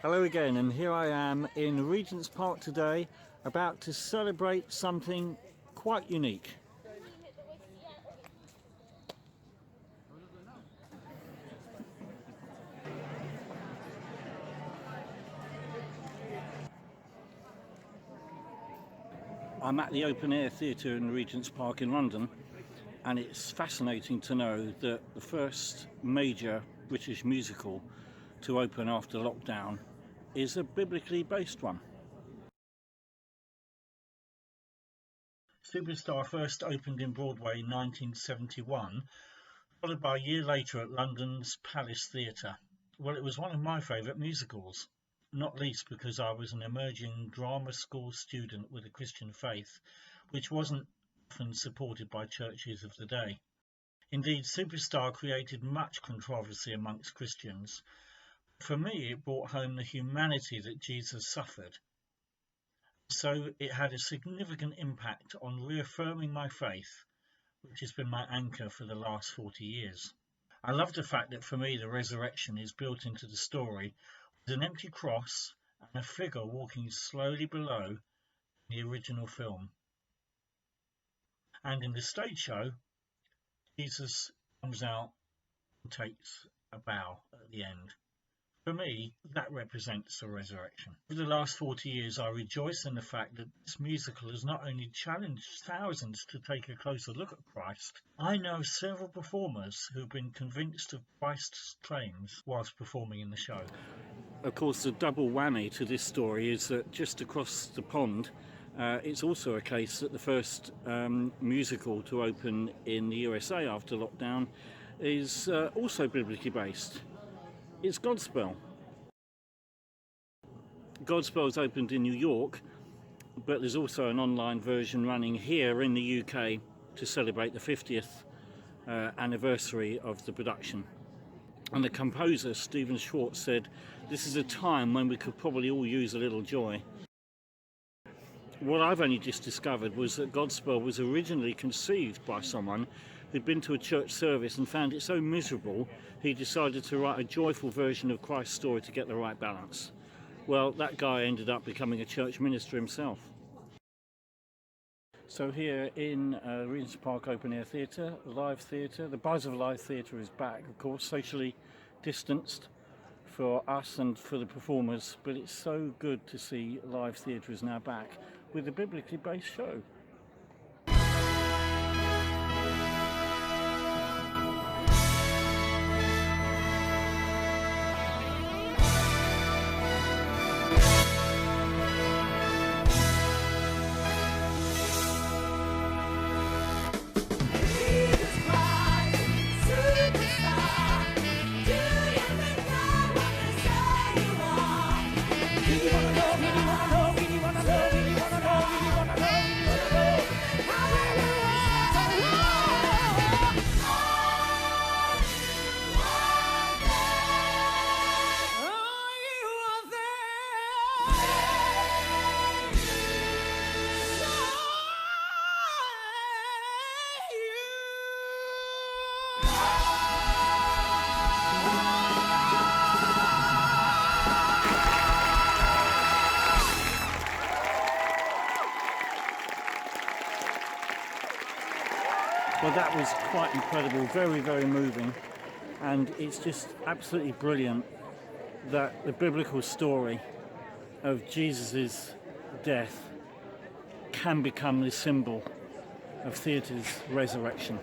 Hello again, and here I am in Regent's Park today, about to celebrate something quite unique. I'm at the open air theatre in Regent's Park in London, and it's fascinating to know that the first major British musical to open after lockdown is a biblically based one. Superstar first opened in Broadway in 1971, followed by a year later at London's Palace Theatre. Well, it was one of my favourite musicals, not least because I was an emerging drama school student with a Christian faith, which wasn't often supported by churches of the day. Indeed, Superstar created much controversy amongst Christians. For me, it brought home the humanity that Jesus suffered. So it had a significant impact on reaffirming my faith, which has been my anchor for the last 40 years. I love the fact that for me the resurrection is built into the story with an empty cross and a figure walking slowly below the original film. And in the stage show, Jesus comes out and takes a bow at the end. For me, that represents a resurrection. For the last 40 years, I rejoice in the fact that this musical has not only challenged thousands to take a closer look at Christ. I know several performers who've been convinced of Christ's claims whilst performing in the show. Of course, the double whammy to this story is that just across the pond, it's also a case that the first musical to open in the USA after lockdown is also biblically based. It's Godspell. Godspell's opened in New York, but there's also an online version running here in the UK to celebrate the 50th anniversary of the production. And the composer, Stephen Schwartz, said, "This is a time when we could probably all use a little joy." What I've only just discovered was that Godspell was originally conceived by someone who'd been to a church service and found it so miserable he decided to write a joyful version of Christ's story to get the right balance. Well, that guy ended up becoming a church minister himself. So here in Regent's Park Open Air Theatre, live theatre, the buzz of live theatre is back, of course, socially distanced for us and for the performers, but it's so good to see live theatre is now back with a biblically based show. Well, that was quite incredible, very, very moving, and it's just absolutely brilliant that the biblical story of Jesus' death can become the symbol of theatre's resurrection.